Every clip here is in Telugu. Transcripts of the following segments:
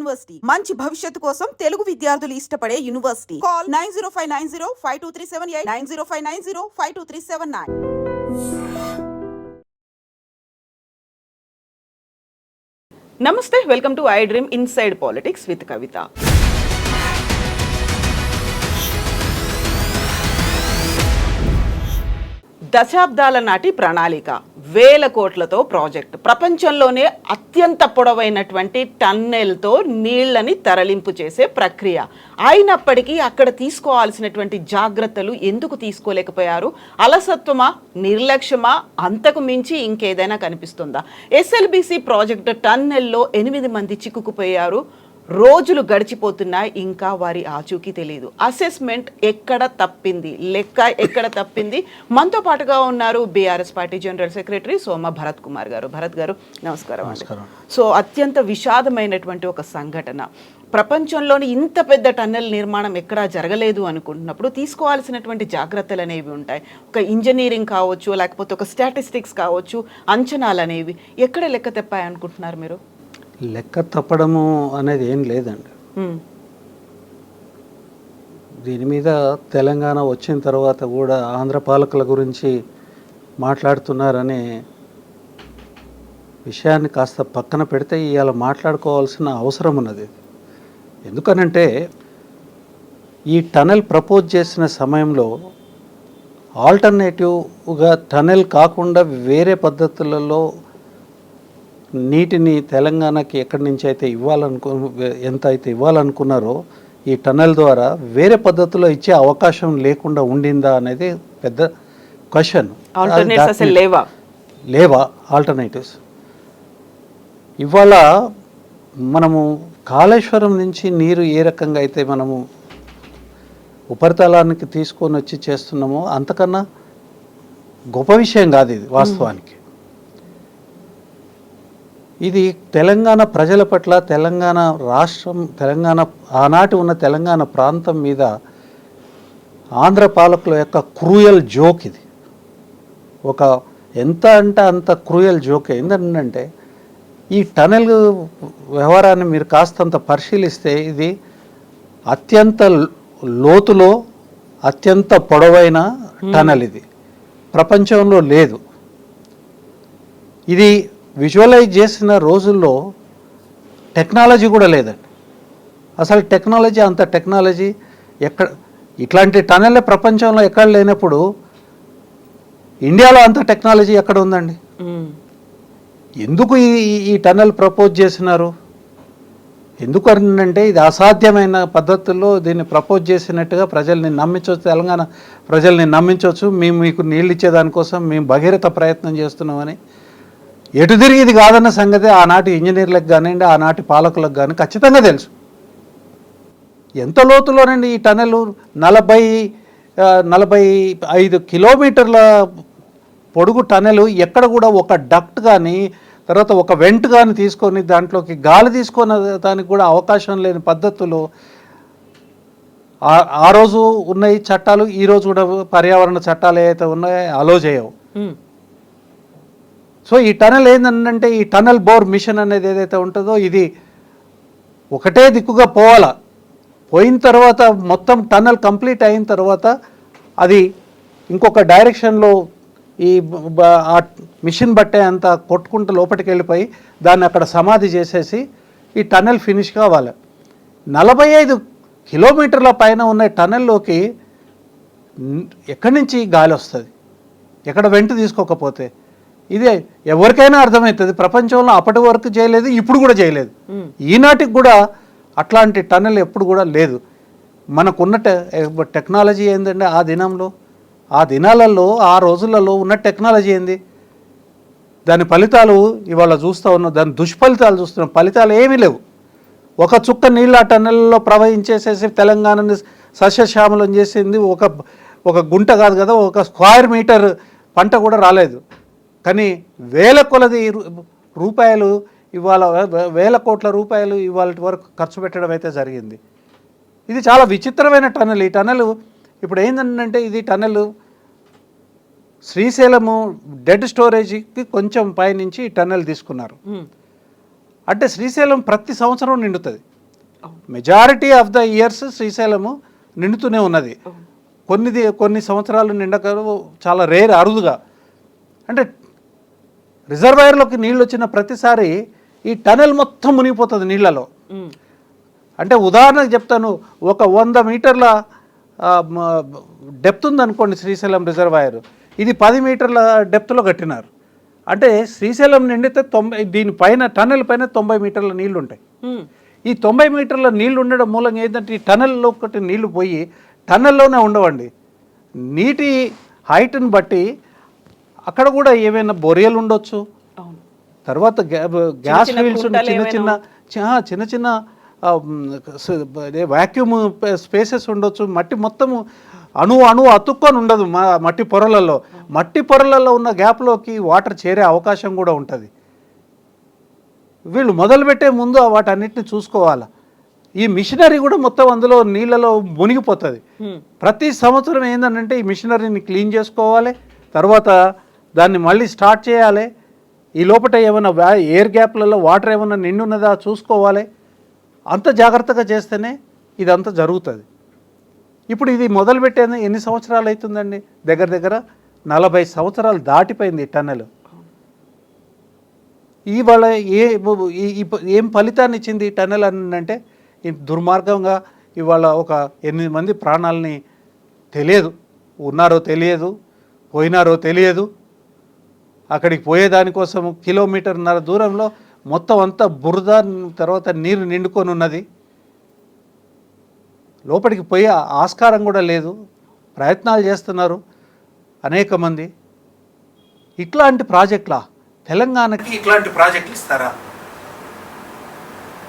యూనివర్సిటీ మంచి భవిష్యత్తు కోసం తెలుగు విద్యార్థులు ఇష్టపడే యూనివర్సిటీ. కాల్ 9059052378 9059052379. నమస్తే, welcome to iDream inside politics with Kavitha. దశాబ్దాల నాటి ప్రణాళిక, వేల కోట్లతో ప్రాజెక్ట్, ప్రపంచంలోనే అత్యంత పొడవైనటువంటి టన్నెల్తో నీళ్లని తరలింపు చేసే ప్రక్రియ. అయినప్పటికీ అక్కడ తీసుకోవాల్సినటువంటి జాగ్రత్తలు ఎందుకు తీసుకోలేకపోయారు? అలసత్వమా, నిర్లక్ష్యమా, అంతకు మించి ఇంకేదైనా కనిపిస్తుందా? ఎస్ఎల్బిసి ప్రాజెక్టు టన్నెల్లో 8 మంది చిక్కుకుపోయారు. రోజులు గడిచిపోతున్నా ఇంకా వారి ఆచూకీ తెలియదు. అసెస్మెంట్ ఎక్కడ తప్పింది, లెక్క ఎక్కడ తప్పింది? మనతో పాటుగా ఉన్నారు బీఆర్ఎస్ పార్టీ జనరల్ సెక్రటరీ సోమ భరత్ కుమార్ గారు. భరత్ గారు నమస్కారం. సో అత్యంత విషాదమైనటువంటి ఒక సంఘటన, ప్రపంచంలోని ఇంత పెద్ద టన్నెల్ నిర్మాణం ఎక్కడా జరగలేదు అనుకుంటున్నప్పుడు తీసుకోవాల్సినటువంటి జాగ్రత్తలు అనేవి ఉంటాయి. ఒక ఇంజనీరింగ్ కావచ్చు, లేకపోతే ఒక స్టాటిస్టిక్స్ కావచ్చు, అంచనాలు అనేవి ఎక్కడ లెక్క తెప్పాయి అనుకుంటున్నారు మీరు? లెక్క తప్పడము అనేది ఏం లేదండి. దీని మీద తెలంగాణ వచ్చిన తర్వాత కూడా ఆంధ్ర పాలకుల గురించి మాట్లాడుతున్నారనే విషయాన్ని కాస్త పక్కన పెడితే ఇవాళ మాట్లాడుకోవాల్సిన అవసరం ఉన్నది. ఎందుకనంటే ఈ టనెల్ ప్రపోజ్ చేసిన సమయంలో ఆల్టర్నేటివ్గా టనెల్ కాకుండా వేరే పద్ధతులలో నీటిని తెలంగాణకి ఎక్కడి నుంచి అయితే ఎంత అయితే ఇవ్వాలనుకున్నారో ఈ టన్నెల్ ద్వారా వేరే పద్ధతిలో ఇచ్చే అవకాశం లేకుండా ఉండిందా అనేది పెద్ద క్వశ్చన్. లేవా ఆల్టర్నేటివ్స్? ఇవాళ మనము కాళేశ్వరం నుంచి నీరు ఏ రకంగా అయితే మనము ఉపరితలానికి తీసుకొని వచ్చి చేస్తున్నామో అంతకన్నా గొప్ప విషయం కాదు ఇది వాస్తవానికి. ఇది తెలంగాణ ప్రజల పట్ల, తెలంగాణ రాష్ట్రం, తెలంగాణ ఆనాటి ఉన్న తెలంగాణ ప్రాంతం మీద ఆంధ్ర పాలకుల యొక్క క్రూయల్ జోక్. ఇది ఒక ఎంత అంటే అంత క్రూయల్ జోక్. ఏంటంటే ఈ టనెల్ వ్యవహారాన్ని మీరు కాస్తంత పరిశీలిస్తే ఇది అత్యంత లోతులో అత్యంత పొడవైన టనెల్. ఇది ప్రపంచంలో లేదు. ఇది విజువలైజ్ చేసిన రోజుల్లో టెక్నాలజీ కూడా లేదండి. అసలు టెక్నాలజీ, అంత టెక్నాలజీ ఎక్కడ, ఇట్లాంటి టనెల్ ప్రపంచంలో ఎక్కడ లేనప్పుడు ఇండియాలో అంత టెక్నాలజీ ఎక్కడ ఉందండి? ఎందుకు ఈ టనెల్ ప్రపోజ్ చేసినారు? ఎందుకు అంటే ఇది అసాధ్యమైన పద్ధతుల్లో దీన్ని ప్రపోజ్ చేసినట్టుగా ప్రజల్ని నమ్మించవచ్చు, తెలంగాణ ప్రజల్ని నమ్మించవచ్చు. మేము మీకు నీళ్ళు ఇచ్చేదానికోసం మేము భగీరథ ప్రయత్నం చేస్తున్నామని. ఎటు తిరిగి ఇది కాదన్న సంగతి ఆనాటి ఇంజనీర్లకు కానివ్వండి, ఆనాటి పాలకులకు కానీ ఖచ్చితంగా తెలుసు. ఎంత లోతులోనండి ఈ టనెల్? 45 కిలోమీటర్ల పొడుగు టనెల్. ఎక్కడ కూడా ఒక డక్ట్ కానీ, తర్వాత ఒక వెంట్ కానీ తీసుకొని దాంట్లోకి గాలి తీసుకొని దానికి కూడా అవకాశం లేని పద్ధతులు ఆ రోజు ఉన్నాయి చట్టాలు. ఈరోజు కూడా పర్యావరణ చట్టాలు ఏవైతే ఉన్నాయో అలో చేయవు. సో ఈ టనెల్ ఏంటంటే, ఈ టనెల్ బోర్ మిషన్ అనేది ఏదైతే ఉంటుందో ఇది ఒకటే దిక్కుగా పోవాలా. పోయిన తర్వాత మొత్తం టనెల్ కంప్లీట్ అయిన తర్వాత అది ఇంకొక డైరెక్షన్లో ఈ మిషన్ బట్టే అంతా కొట్టుకుంటూ లోపలికి వెళ్ళిపోయి దాన్ని అక్కడ సమాధి చేసేసి ఈ టనెల్ ఫినిష్ కావాలి. 45 కిలోమీటర్ల పైన ఉన్న టనెల్లోకి ఎక్కడి నుంచి గాలి వస్తుంది? ఎక్కడ వెంట తీసుకోకపోతే? ఇదే ఎవరికైనా అర్థమవుతుంది. ప్రపంచంలో అప్పటి వరకు చేయలేదు, ఇప్పుడు కూడా చేయలేదు. ఈనాటికి కూడా అట్లాంటి టనెల్ ఎప్పుడు కూడా లేదు. మనకున్న టెక్నాలజీ ఏంటంటే ఆ దినాలలో ఆ రోజులలో ఉన్న టెక్నాలజీ ఏంది? దాని ఫలితాలు ఇవాళ చూస్తూ ఉన్నాం, దాని దుష్ఫలితాలు చూస్తున్నాం. ఫలితాలు ఏమీ లేవు. ఒక చుక్క నీళ్ళు ఆ టన్నెల్లో ప్రవహించేసేసి తెలంగాణని సస్యశ్యామలం చేసింది. ఒక గుంట కాదు కదా, ఒక స్క్వేర్ మీటర్ పంట కూడా రాలేదు. కానీ వేల కొలది రూపాయలు ఇవాళ, వేల కోట్ల రూపాయలు ఇవాళ వరకు ఖర్చు పెట్టడం అయితే జరిగింది. ఇది చాలా విచిత్రమైన టన్నెల్. ఈ టన్నెల్ ఇప్పుడు ఏంటంటే ఇది టన్నెల్ శ్రీశైలము డెడ్ స్టోరేజ్కి కొంచెం పైనుంచి టన్నెల్ తీసుకున్నారు. అంటే శ్రీశైలం ప్రతి సంవత్సరం నిండుతుంది. Majority of the years Srisailam నిండుతూనే ఉన్నది. కొన్ని సంవత్సరాలు నిండక చాలా రేర్, అరుదుగా. అంటే రిజర్వాయర్లోకి నీళ్ళు వచ్చిన ప్రతిసారి ఈ టనెల్ మొత్తం మునిగిపోతుంది నీళ్ళలో. అంటే ఉదాహరణకు చెప్తాను, ఒక 100 మీటర్ల డెప్త్ ఉందనుకోండి శ్రీశైలం రిజర్వాయర్, ఇది 10 మీటర్ల డెప్త్లో కట్టినారు. అంటే శ్రీశైలం నిండితే దీనిపైన టనెల్ పైన 90 మీటర్ల నీళ్లు ఉంటాయి. ఈ 90 మీటర్ల నీళ్లు ఉండడం మూలంగా ఏంటంటే ఈ టనెల్లో ఒకటి నీళ్లు పోయి టనెల్లోనే ఉండవండి. నీటి హైట్ని బట్టి అక్కడ కూడా ఏమైనా బొరియలు ఉండొచ్చు, తర్వాత గ్యాస్ ఫీల్డ్స్, చిన్న చిన్న వాక్యూమ్ స్పేసెస్ ఉండొచ్చు. మట్టి మొత్తము అణు అతుక్కొని ఉండదు మట్టి పొరలలో ఉన్న గ్యాప్లోకి వాటర్ చేరే అవకాశం కూడా ఉంటుంది. వీళ్ళు మొదలుపెట్టే ముందు వాటన్నిటిని చూసుకోవాలి. ఈ మిషనరీ కూడా మొత్తం అందులో నీళ్ళలో మునిగిపోతుంది. ప్రతి సంవత్సరం ఏంటంటే ఈ మిషనరీని క్లీన్ చేసుకోవాలి, తర్వాత దాన్ని మళ్ళీ స్టార్ట్ చేయాలి. ఈ లోపల ఏమైనా ఎయిర్ గ్యాప్లలో వాటర్ ఏమైనా నిండున్నదా చూసుకోవాలి. అంత జాగ్రత్తగా చేస్తేనే ఇదంతా జరుగుతుంది. ఇప్పుడు ఇది మొదలుపెట్టేది ఎన్ని సంవత్సరాలు అవుతుందండి? దగ్గర 40 సంవత్సరాలు దాటిపోయింది ఈ టన్నెల్. ఇవాళ ఏం ఫలితాన్ని ఇచ్చింది ఈ టన్నెల్ అని అంటే, దుర్మార్గంగా ఇవాళ ఒక 8 మంది ప్రాణాలని తెలియదు, ఉన్నారో తెలియదు, పోయినారో తెలియదు. అక్కడికి పోయేదానికోసం 1.5 కిలోమీటర్ దూరంలో మొత్తం అంతా బురద, తర్వాత నీరు నిండుకొని ఉన్నది. లోపలికి పోయే ఆస్కారం కూడా లేదు. ప్రయత్నాలు చేస్తున్నారు అనేక మంది. ఇట్లాంటి ప్రాజెక్టులా తెలంగాణకి ఇట్లాంటి ప్రాజెక్టులు ఇస్తారా?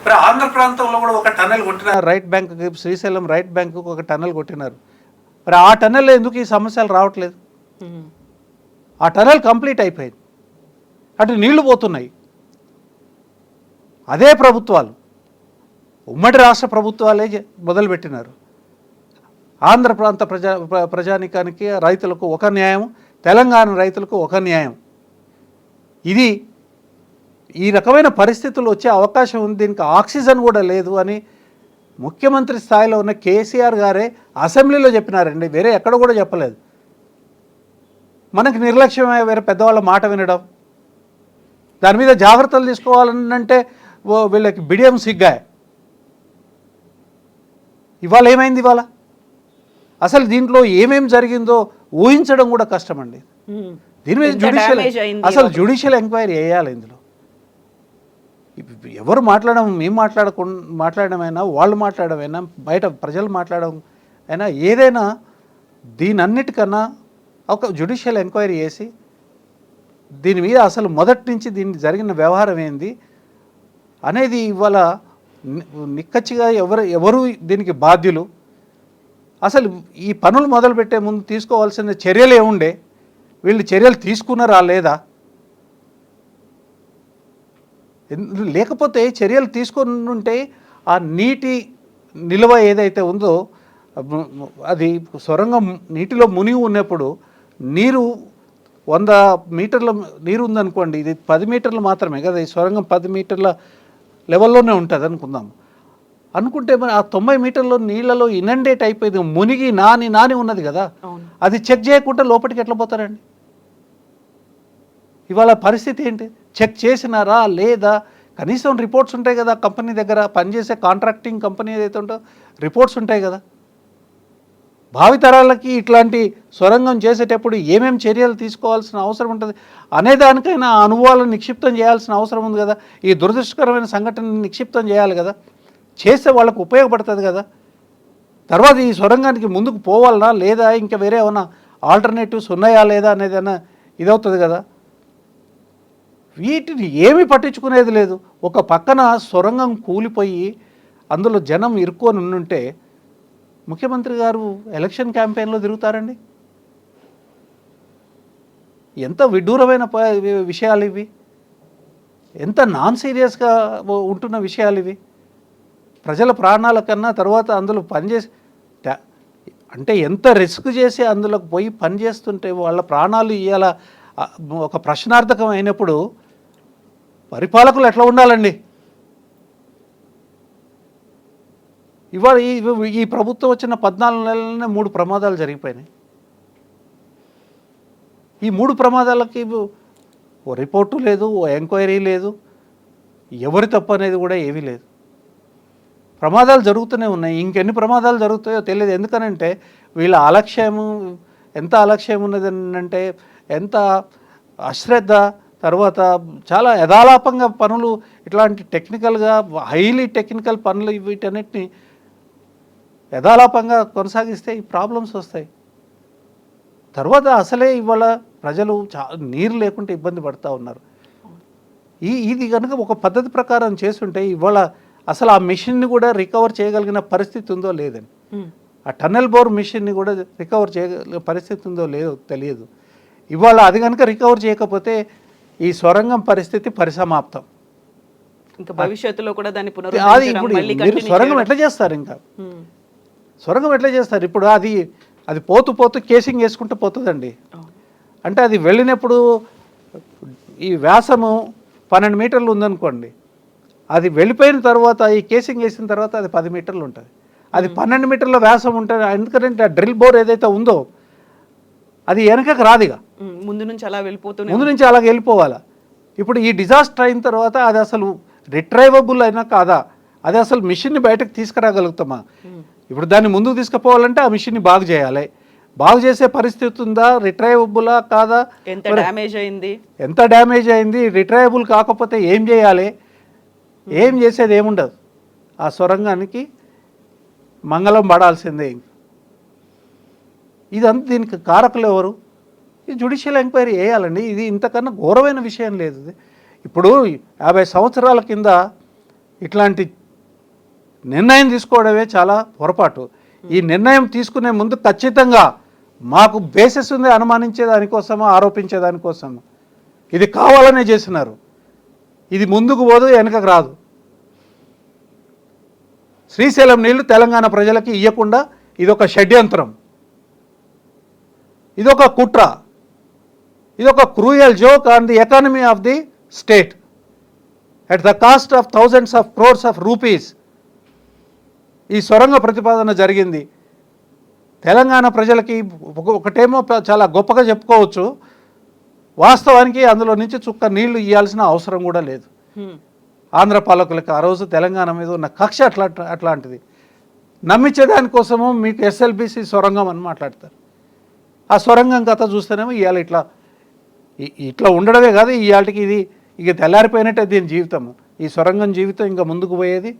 మరి ఆంధ్ర ప్రాంతంలో కూడా ఒక టన్నెల్ కొట్టినారు, right bank, Srisailam right bank ఒక టన్నెల్ కొట్టినారు. మరి ఆ టన్నెల్లో ఎందుకు ఈ సమస్యలు రావట్లేదు? ఆ టన్నెల్ కంప్లీట్ అయిపోయింది, అటు నీళ్లు పోతున్నాయి. అదే ప్రభుత్వాలు, ఉమ్మడి రాష్ట్ర ప్రభుత్వాలే మొదలుపెట్టినారు. ఆంధ్ర ప్రాంత ప్రజానికానికి, రైతులకు ఒక న్యాయం, తెలంగాణ రైతులకు ఒక న్యాయం. ఇది ఈ రకమైన పరిస్థితులు వచ్చే అవకాశం ఉంది. దీనికి ఆక్సిజన్ కూడా లేదు అని ముఖ్యమంత్రి స్థాయిలో ఉన్న కేసీఆర్ గారే అసెంబ్లీలో చెప్పినారండి, వేరే ఎక్కడ కూడా చెప్పలేదు. మనకి నిర్లక్ష్యమే వేరే పెద్దవాళ్ళ మాట వినడం, దాని మీద జాగ్రత్తలు తీసుకోవాలంటే వీళ్ళకి బిడియం సిగ్గాయ. ఇవాళ ఏమైంది? ఇవాళ అసలు దీంట్లో ఏమేమి జరిగిందో ఊహించడం కూడా కష్టమండి. దీని మీద జ్యుడిషియల్ ఎంక్వైరీ వేయాలి. ఇందులో ఎవరు మేము మాట్లాడమైనా, వాళ్ళు మాట్లాడమైనా, బయట ప్రజలు మాట్లాడడం అయినా, ఏదైనా దీనన్నిటికన్నా ఒక జ్యుడిషియల్ ఎంక్వైరీ చేసి దీని మీద అసలు మొదటి నుంచి దీనికి జరిగిన వ్యవహారం ఏంది అనేది ఇవాళ నిక్కచ్చిగా ఎవరు దీనికి బాధ్యులు, అసలు ఈ పనులు మొదలుపెట్టే ముందు తీసుకోవాల్సిన చర్యలు ఏముండే, వీళ్ళు చర్యలు తీసుకున్నారా లేదా? లేకపోతే చర్యలు తీసుకొని ఉంటే ఆ నీటి నిల్వ ఏదైతే ఉందో అది సొరంగం నీటిలో మునిగి ఉన్నప్పుడు నీరు 100 మీటర్ల నీరు ఉందనుకోండి, ఇది 10 మీటర్లు మాత్రమే కదా, ఈ సొరంగం 10 మీటర్ల లెవెల్లోనే ఉంటుంది అనుకుంటే మరి ఆ 90 మీటర్ల నీళ్ళలో ఇనండేట్ అయిపోయింది, మునిగి నాని ఉన్నది కదా. అది చెక్ చేయకుండా లోపలికి ఎట్లా పోతారండి? ఇవాళ పరిస్థితి ఏంటి? చెక్ చేసినారా లేదా? కనీసం రిపోర్ట్స్ ఉంటాయి కదా, కంపెనీ దగ్గర పనిచేసే కాంట్రాక్టింగ్ కంపెనీ ఏదైతే ఉంటో రిపోర్ట్స్ ఉంటాయి కదా. భావితరాలకి ఇట్లాంటి సొరంగం చేసేటప్పుడు ఏమేమి చర్యలు తీసుకోవాల్సిన అవసరం ఉంటుంది అనేదానికైనా అనుభవాలను నిక్షిప్తం చేయాల్సిన అవసరం ఉంది కదా. ఈ దురదృష్టకరమైన సంఘటనని నిక్షిప్తం చేయాలి కదా, చేస్తే వాళ్ళకు ఉపయోగపడుతుంది కదా. తర్వాత ఈ సొరంగానికి ముందుకు పోవాలనా లేదా, ఇంకా వేరే ఏమైనా ఆల్టర్నేటివ్స్ ఉన్నాయా లేదా అనేదైనా ఇదవుతుంది కదా. వీటిని ఏమీ పట్టించుకునేది లేదు. ఒక పక్కన సొరంగం కూలిపోయి అందులో జనం ఇరుక్కొని ఉంటే ముఖ్యమంత్రి గారు ఎలక్షన్ క్యాంపెయిన్లో తిరుగుతారండి. ఎంత విడ్డూరమైన విషయాలు ఇవి, ఎంత నాన్ సీరియస్గా ఉంటున్న విషయాలు ఇవి. ప్రజల ప్రాణాల కన్నా తర్వాత అందులో పనిచేసి అంటే ఎంత రిస్క్ చేసి అందులోకి పోయి పనిచేస్తుంటే వాళ్ళ ప్రాణాలు ఇవాళ ఒక ప్రశ్నార్థకం అయినప్పుడు పరిపాలకులు ఎట్లా ఉండాలండి? ఇవాళ ఈ ప్రభుత్వం వచ్చిన 14 నెలలనే 3 ప్రమాదాలు జరిగిపోయినాయి. ఈ 3 ప్రమాదాలకి ఓ రిపోర్టు లేదు, ఓ ఎంక్వైరీ లేదు, ఎవరి తప్పు అనేది కూడా ఏమీ లేదు. ప్రమాదాలు జరుగుతూనే ఉన్నాయి. ఇంకెన్ని ప్రమాదాలు జరుగుతాయో తెలియదు. ఎందుకనంటే వీళ్ళ అలక్ష్యము ఎంత అలక్ష్యం ఉన్నది అంటే, ఎంత అశ్రద్ధ, తర్వాత చాలా యథాలాపంగా పనులు, ఇట్లాంటి టెక్నికల్గా హైలీ టెక్నికల్ పనులు వీటన్నిటిని యథాలాపంగా కొనసాగిస్తే ఈ ప్రాబ్లమ్స్ వస్తాయి. తర్వాత అసలే ఇవాళ ప్రజలు నీరు లేకుంటే ఇబ్బంది పడుతూ ఉన్నారు. ఇది కనుక ఒక పద్ధతి ప్రకారం చేస్తుంటే ఇవాళ అసలు ఆ మిషన్ని కూడా రికవర్ చేయగలిగిన పరిస్థితి ఉందో లేదని, ఆ టన్నెల్ బోర్ మిషన్ని కూడా రికవర్ చేయగలిగిన పరిస్థితి ఉందో లేదో తెలియదు. ఇవాళ అది కనుక రికవర్ చేయకపోతే ఈ సొరంగం పరిస్థితి పరిసమాప్తం. ఇంకా భవిష్యత్తులో కూడా దాన్ని అది ఇప్పుడు మీరు సొరంగం ఎట్లా చేస్తారు? ఇంకా సొరంగం ఎట్లా చేస్తారు? ఇప్పుడు అది పోతూ కేసింగ్ వేసుకుంటూ పోతుందండి. అంటే అది వెళ్ళినప్పుడు ఈ వ్యాసము 12 మీటర్లు ఉందనుకోండి, అది వెళ్ళిపోయిన తర్వాత ఈ కేసింగ్ వేసిన తర్వాత అది 10 మీటర్లు ఉంటుంది. అది 12 మీటర్ల వ్యాసం ఉంటుంది. ఎందుకంటే ఆ డ్రిల్ బోర్ ఏదైతే ఉందో అది వెనకకు రాదుగా, ముందు నుంచి అలాగ వెళ్ళిపోవాలి. ఇప్పుడు ఈ డిజాస్టర్ అయిన తర్వాత అది అసలు రిట్రైవబుల్ అయినా కాదా, అది అసలు మిషన్ని బయటకు తీసుకురాగలుగుతామా? ఇప్పుడు దాన్ని ముందుకు తీసుకుపోవాలంటే ఆ మిషన్ని బాగు చేయాలి. బాగు చేసే పరిస్థితి ఉందా? రిట్రైవబులా కాదా? ఎంత డ్యామేజ్ అయింది? రిట్రైవబుల్ కాకపోతే ఏం చేయాలి? ఏం చేసేది ఏముండదు. ఆ సొరంగానికి మంగళం పడాల్సిందే. ఇదంతా దీనికి కారకులు ఎవరు? ఈ జ్యుడిషియల్ ఎంక్వైరీ వేయాలండి. ఇది ఇంతకన్నా ఘోరమైన విషయం లేదు. ఇప్పుడు 50 సంవత్సరాల కింద ఇట్లాంటి నిర్ణయం తీసుకోవడమే చాలా పొరపాటు. ఈ నిర్ణయం తీసుకునే ముందు ఖచ్చితంగా మాకు బేసిస్ ఉంది అనుమానించే దానికోసమో ఆరోపించే దానికోసమో ఇది కావాలనే చేసినారు. ఇది ముందుకు పోదు, వెనకకు రాదు. శ్రీశైలం నీళ్లు తెలంగాణ ప్రజలకి ఇవ్వకుండా ఇదొక షడ్యంత్రం, ఇదొక కుట్ర, ఇదొక cruel joke on the economy of the state at the cost of thousands of crores of rupees. ఈ సొరంగ ప్రతిపాదన జరిగింది. తెలంగాణ ప్రజలకి ఒకటేమో చాలా గొప్పగా చెప్పుకోవచ్చు, వాస్తవానికి అందులో నుంచి చుక్క నీళ్లు ఇవ్వాల్సిన అవసరం కూడా లేదు. ఆంధ్ర పాలకులకు ఆ రోజు తెలంగాణ మీద ఉన్న కక్ష అట్లాంటిది. నమ్మించేదానికోసము మీకు ఎస్ఎల్బిసి సొరంగం అని మాట్లాడతారు. ఆ సొరంగం కథ చూస్తేనేమో ఇవాళ ఇట్లా ఉండడమే కాదు, ఇవాళకి ఇది ఇక తెల్లారిపోయినట్టే దీని జీవితము. ఈ సొరంగం జీవితం ఇంకా ముందుకు పోయేది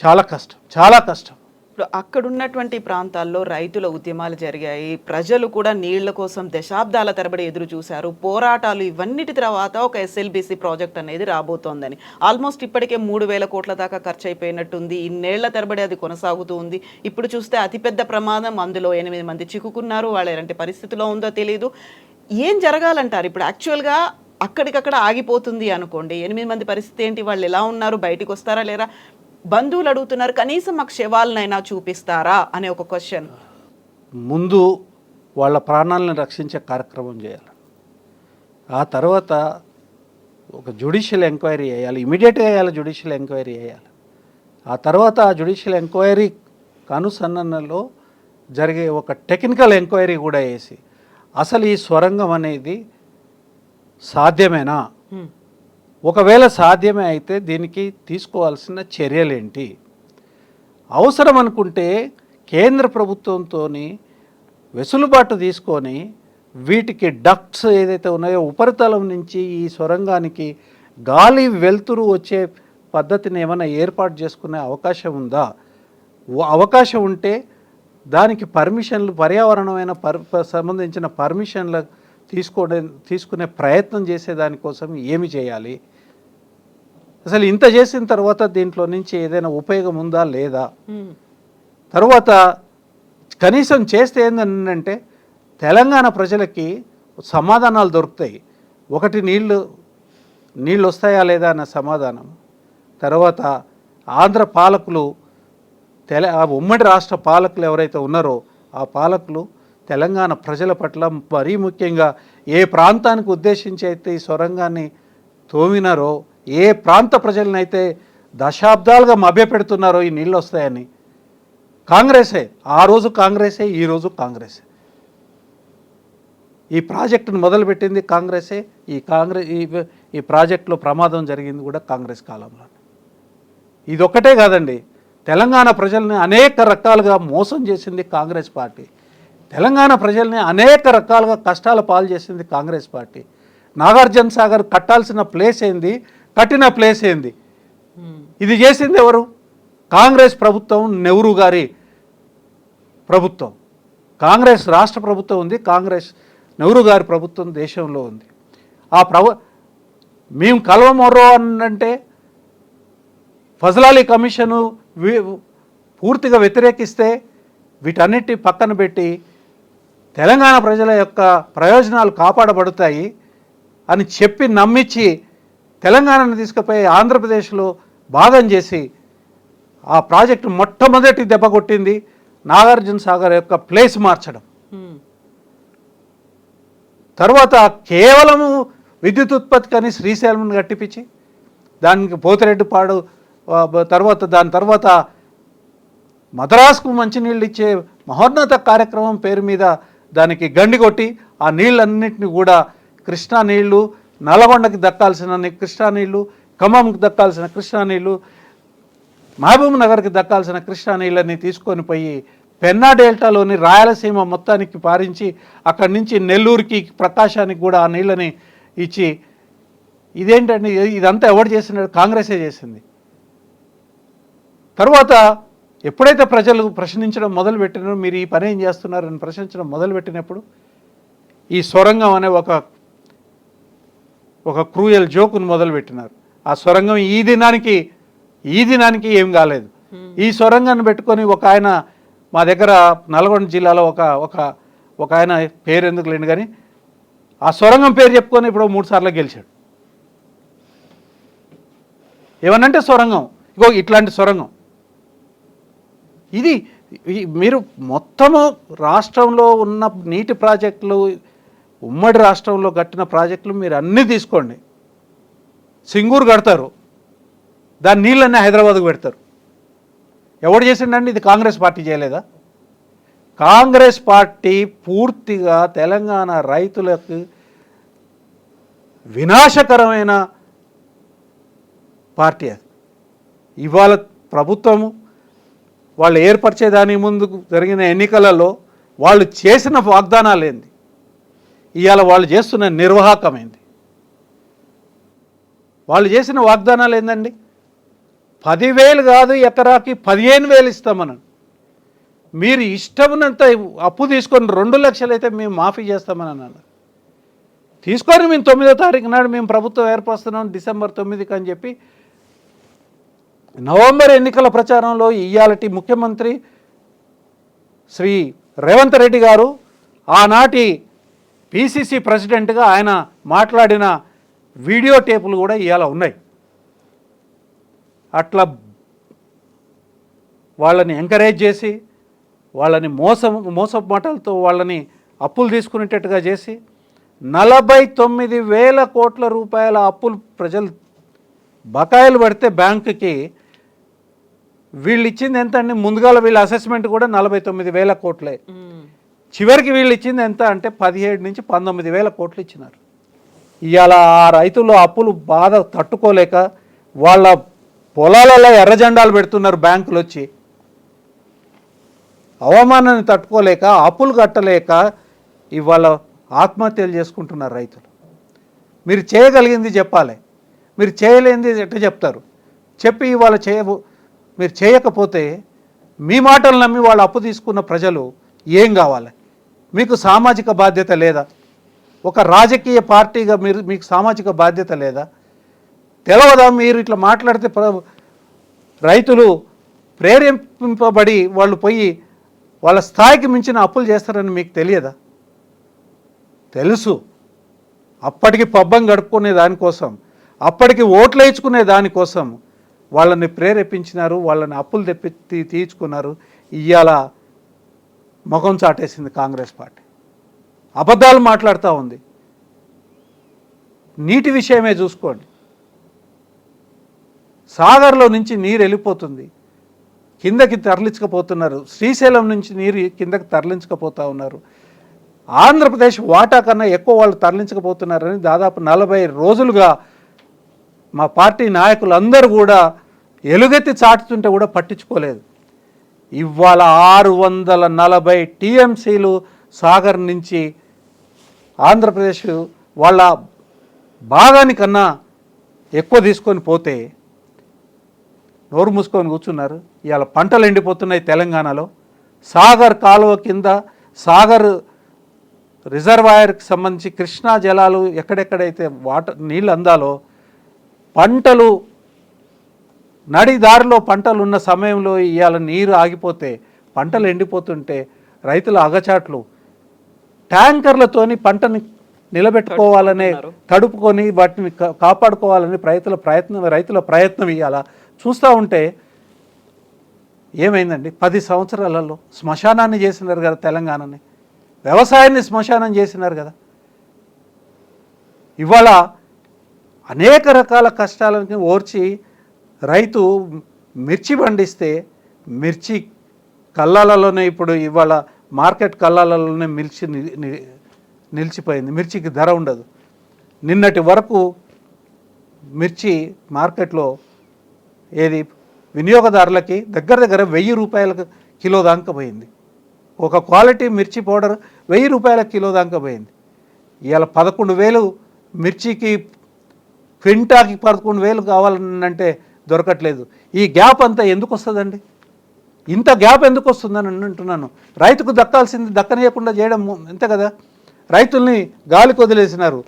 చాలా కష్టం. ఇప్పుడు అక్కడున్నటువంటి ప్రాంతాల్లో రైతుల ఉద్యమాలు జరిగాయి. ప్రజలు కూడా నీళ్ల కోసం దశాబ్దాల తరబడి ఎదురు చూశారు. పోరాటాలు ఇవన్నిటి తర్వాత ఒక ఎస్ఎల్బిసి ప్రాజెక్ట్ అనేది రాబోతోందని ఆల్మోస్ట్ ఇప్పటికే 3,000 కోట్ల దాకా ఖర్చు అయిపోయినట్టుంది. ఇన్నేళ్ల తరబడి అది కొనసాగుతూ ఉంది. ఇప్పుడు చూస్తే అతిపెద్ద ప్రమాదం, అందులో 8 మంది చిక్కుకున్నారు. వాళ్ళు ఎలాంటి పరిస్థితిలో ఉందో తెలియదు. ఏం జరగాలంటారు? ఇప్పుడు యాక్చువల్గా అక్కడికక్కడ ఆగిపోతుంది అనుకోండి, 8 మంది పరిస్థితి ఏంటి? వాళ్ళు ఎలా ఉన్నారు? బయటికి వస్తారా లేరా? బంధువులు అడుగుతున్నారు, కనీసం మాకు శవాలనైనా చూపిస్తారా అనే ఒక క్వశ్చన్. ముందు వాళ్ళ ప్రాణాలను రక్షించే కార్యక్రమం చేయాలి. ఆ తర్వాత ఒక జ్యుడిషియల్ ఎంక్వైరీ చేయాలి, ఇమీడియట్గా వేయాలి. జ్యుడిషియల్ ఎంక్వైరీ చేయాలి. ఆ తర్వాత ఆ జ్యుడిషియల్ ఎంక్వైరీ కనుసన్నలో జరిగే ఒక టెక్నికల్ ఎంక్వైరీ కూడా వేసి అసలు ఈ సొరంగం అనేది సాధ్యమేనా, ఒకవేళ సాధ్యమే అయితే దీనికి తీసుకోవాల్సిన చర్యలేంటి, అవసరం అనుకుంటే కేంద్ర ప్రభుత్వంతో వెసులుబాటు తీసుకొని వీటికి డక్ట్స్ ఏదైతే ఉన్నాయో ఉపరితలం నుంచి ఈ సొరంగానికి గాలి వెలుతురు వచ్చే పద్ధతిని ఏమైనా ఏర్పాటు చేసుకునే అవకాశం ఉందా? అవకాశం ఉంటే దానికి పర్మిషన్లు, పర్యావరణమైన సంబంధించిన పర్మిషన్లు తీసుకునే ప్రయత్నం చేసేదానికోసం ఏమి చేయాలి? అసలు ఇంత చేసిన తర్వాత దీంట్లో నుంచి ఏదైనా ఉపయోగం ఉందా లేదా? తర్వాత కనీసం చేస్తే ఏంటంటే తెలంగాణ ప్రజలకి సమాధానాలు దొరుకుతాయి. ఒకటి నీళ్ళు వస్తాయా లేదా అన్న సమాధానం. తర్వాత ఆంధ్ర పాలకులు, ఉమ్మడి రాష్ట్ర పాలకులు ఎవరైతే ఉన్నారో ఆ పాలకులు తెలంగాణ ప్రజల పట్ల, మరీ ముఖ్యంగా ఏ ప్రాంతానికి ఉద్దేశించి అయితే ఈ సొరంగాన్ని తోమినారో, ఏ ప్రాంత ప్రజలనైతే దశాబ్దాలుగా మభ్యపెడుతున్నారో ఈ నీళ్ళు వస్తాయని, కాంగ్రెసే, ఆ రోజు కాంగ్రెసే, ఈరోజు కాంగ్రెసే. ఈ ప్రాజెక్టును మొదలుపెట్టింది కాంగ్రెసే. ఈ ప్రాజెక్టులో ప్రమాదం జరిగింది కూడా కాంగ్రెస్ కాలంలో. ఇదొక్కటే కాదండి, తెలంగాణ ప్రజల్ని అనేక రకాలుగా మోసం చేసింది కాంగ్రెస్ పార్టీ. తెలంగాణ ప్రజల్ని అనేక రకాలుగా కష్టాల పాలు చేసింది కాంగ్రెస్ పార్టీ. నాగార్జున సాగర్ కట్టాల్సిన ప్లేస్ ఏంది, కట్టిన ప్లేస్ ఏంది? ఇది చేసింది ఎవరు? కాంగ్రెస్ ప్రభుత్వం, నెహ్రూ గారి ప్రభుత్వం. కాంగ్రెస్ రాష్ట్ర ప్రభుత్వం ఉంది, కాంగ్రెస్ నెహ్రూ గారి ప్రభుత్వం దేశంలో ఉంది. మేము కలవమొర్రో అంటే ఫజలాలి కమిషను పూర్తిగా వ్యతిరేకిస్తే వీటన్నిటి పక్కన పెట్టి తెలంగాణ ప్రజల యొక్క ప్రయోజనాలు కాపాడబడతాయి అని చెప్పి నమ్మించి తెలంగాణను తీసుకుపోయి ఆంధ్రప్రదేశ్లో భాగం చేసి ఆ ప్రాజెక్టు మొట్టమొదటి దెబ్బ కొట్టింది నాగార్జున సాగర్ యొక్క ప్లేస్ మార్చడం. తర్వాత కేవలము విద్యుత్ ఉత్పత్తికని శ్రీశైలం కట్టిపించి దానికి పోతిరెడ్డిపాడు, దాని తర్వాత మద్రాసుకు మంచినీళ్ళు ఇచ్చే మహోన్నత కార్యక్రమం పేరు మీద దానికి గండి కొట్టి ఆ నీళ్ళన్నింటినీ కూడా కృష్ణా నీళ్లు, నల్గొండకి దక్కాల్సిన కృష్ణా నీళ్లు, ఖమ్మంకి దక్కాల్సిన కృష్ణా నీళ్లు, మహబూబ్ నగర్కి దక్కాల్సిన కృష్ణా నీళ్ళని తీసుకొని పోయి పెన్నా డెల్టాలోని రాయలసీమ మొత్తానికి పారించి అక్కడి నుంచి నెల్లూరుకి, ప్రకాశానికి కూడా ఆ నీళ్ళని ఇచ్చి, ఇదేంటండి ఇదంతా ఎవరు చేసినాడు? కాంగ్రెసే చేసింది. తర్వాత ఎప్పుడైతే ప్రజలు ప్రశ్నించడం మొదలుపెట్టినారో, మీరు ఈ పని ఏం చేస్తున్నారని ప్రశ్నించడం మొదలుపెట్టినప్పుడు ఈ సొరంగం అనే ఒక క్రూయల్ జోకును మొదలుపెట్టినారు. ఆ సొరంగం ఈ దినానికి ఏం కాలేదు. ఈ సొరంగాన్ని పెట్టుకొని ఒక ఆయన మా దగ్గర నల్గొండ జిల్లాలో ఒక ఆయన పేరు ఎందుకు లేని కానీ ఆ సొరంగం పేరు చెప్పుకొని ఇప్పుడు 3 సార్లు గెలిచాడు. ఏమనంటే సొరంగం, ఇగో ఇట్లాంటి సొరంగం. ఇది మీరు మొత్తము రాష్ట్రంలో ఉన్న నీటి ప్రాజెక్టులు, ఉమ్మడి రాష్ట్రంలో కట్టిన ప్రాజెక్టులు మీరు అన్నీ తీసుకోండి. సింగూరు కడతారు, దాని నీళ్ళన్నీ హైదరాబాద్కు పెడతారు. ఎవడు చేసిండండి? ఇది కాంగ్రెస్ పార్టీ చేయలేదా? కాంగ్రెస్ పార్టీ పూర్తిగా తెలంగాణ రైతులకు వినాశకరమైన పార్టీ అది. ఇవాళ ప్రభుత్వము వాళ్ళు ఏర్పరిచేదానికి ముందు జరిగిన ఎన్నికలలో వాళ్ళు చేసిన వాగ్దానాలు ఏంది, ఇవాళ వాళ్ళు చేస్తున్న నిర్వాహకం ఏంది? వాళ్ళు చేసిన వాగ్దానాలు ఏందండి? 10,000 కాదు, ఎకరాకి 15,000 ఇస్తామని. మీరు ఇష్టమునంత అప్పు తీసుకొని 2 లక్షలు అయితే మేము మాఫీ చేస్తామని అన్నారు. తీసుకొని మేము 9వ తారీఖు నాడు మేము ప్రభుత్వం ఏర్పరుస్తున్నాం డిసెంబర్ 9కి అని చెప్పి నవంబర్ ఎన్నికల ప్రచారంలో ఇయ్యాలటి ముఖ్యమంత్రి శ్రీ రేవంత్ రెడ్డి గారు ఆనాటి పిసిసి ప్రెసిడెంట్గా ఆయన మాట్లాడిన వీడియో టేపులు కూడా ఇవాళ ఉన్నాయి. అట్లా వాళ్ళని ఎంకరేజ్ చేసి, వాళ్ళని మోసపు మాటలతో వాళ్ళని అప్పులు తీసుకునేటట్టుగా చేసి 49,000 కోట్ల రూపాయల అప్పులు ప్రజలు బకాయిలు పడితే బ్యాంకుకి వీళ్ళు ఇచ్చింది ఎంత అండి? ముందుగాల వీళ్ళ అసెస్మెంట్ కూడా 49,000 కోట్లే. చివరికి వీళ్ళు ఇచ్చింది ఎంత అంటే 17 నుంచి 19,000 కోట్లు ఇచ్చినారు. ఇవాళ ఆ రైతులు అప్పులు బాధ తట్టుకోలేక వాళ్ళ పొలాలలో ఎర్రజెండాలు పెడుతున్నారు. బ్యాంకులు వచ్చి అవమానాన్ని తట్టుకోలేక, అప్పులు కట్టలేక ఇవాళ ఆత్మహత్యలు చేసుకుంటున్నారు రైతులు. మీరు చేయగలిగింది చెప్పాలి, మీరు చేయలేనిది ఎట్లా చెప్తారు? చెప్పి ఇవాళ మీరు చేయకపోతే మీ మాటలు నమ్మి వాళ్ళు అప్పు తీసుకున్న ప్రజలు ఏం కావాలి? మీకు సామాజిక బాధ్యత లేదా? ఒక రాజకీయ పార్టీగా మీకు సామాజిక బాధ్యత లేదా? తెలవదా? మీరు ఇట్లా మాట్లాడితే రైతులు ప్రేరేపింపబడి వాళ్ళు పోయి వాళ్ళ స్థాయికి మించిన అప్పులు చేస్తారని మీకు తెలియదా? తెలుసు. అప్పటికి పబ్బం గడుపుకునే దానికోసం, అప్పటికి ఓట్లు వేయించుకునే దానికోసం వాళ్ళని ప్రేరేపించినారు, వాళ్ళని అప్పులు తెప్పి తీర్చుకున్నారు. ఇవాళ ముఖం చాటేసింది కాంగ్రెస్ పార్టీ, అబద్ధాలు మాట్లాడుతూ ఉంది. నీటి విషయమే చూసుకోండి, సాగర్లో నుంచి నీరు వెళ్ళిపోతుంది. కిందకి తరలించకపోతున్నారు. శ్రీశైలం నుంచి నీరు కిందకి తరలించకపోతూ ఉన్నారు. ఆంధ్రప్రదేశ్ వాటా కన్నా ఎక్కువ వాళ్ళు తరలించకపోతున్నారని దాదాపు 40 రోజులుగా మా పార్టీ నాయకులందరూ కూడా ఎలుగెత్తి చాటుతుంటే కూడా పట్టించుకోలేదు. ఇవాళ 640 టీఎంసీలు సాగర్ నుంచి ఆంధ్రప్రదేశ్ వాళ్ళ భాగానికన్నా ఎక్కువ తీసుకొని పోతే నోరు మూసుకొని కూర్చున్నారు. ఇవాళ పంటలు ఎండిపోతున్నాయి తెలంగాణలో. సాగర్ కాలువ కింద సాగర్ రిజర్వాయర్కి సంబంధించి కృష్ణా జలాలు ఎక్కడెక్కడైతే నీళ్ళు అందాలో పంటలు నడిదారిలో పంటలు ఉన్న సమయంలో ఇవాళ నీరు ఆగిపోతే పంటలు ఎండిపోతుంటే రైతుల అగచాట్లు ట్యాంకర్లతోని పంటని నిలబెట్టుకోవాలనే తడుపుకొని వాటిని కాపాడుకోవాలని రైతుల ప్రయత్నం ఇవాళ చూస్తూ ఉంటే ఏమైందండి? 10 సంవత్సరాలలో శ్మశానాన్ని చేసినారు కదా తెలంగాణని, వ్యవసాయాన్ని శ్మశానం చేసినారు కదా. ఇవాళ అనేక రకాల కష్టాలను ఓర్చి రైతు మిర్చి పండిస్తే మిర్చి కల్లాలలోనే ఇప్పుడు ఇవాళ మార్కెట్ కల్లాలలోనే నిలిచిపోయింది. మిర్చికి ధర ఉండదు. నిన్నటి వరకు మిర్చి మార్కెట్లో ఏది వినియోగదారులకి దగ్గర 1000 రూపాయలకు కిలో దాకా పోయింది. ఒక క్వాలిటీ మిర్చి పౌడర్ 1000 రూపాయల కిలో దాకా పోయింది. ఇవాళ 11,000 మిర్చికి క్వింటాకి 11,000 కావాలంటే దొరకట్లేదు. ఈ గ్యాప్ అంతా ఎందుకు వస్తుందండి? ఇంత గ్యాప్ ఎందుకు వస్తుందని అంటున్నాను. రైతుకు దక్కాల్సింది దక్కనీయకుండా చేయడం అంతే కదా. రైతుల్ని గాలికి వదిలేసినారు.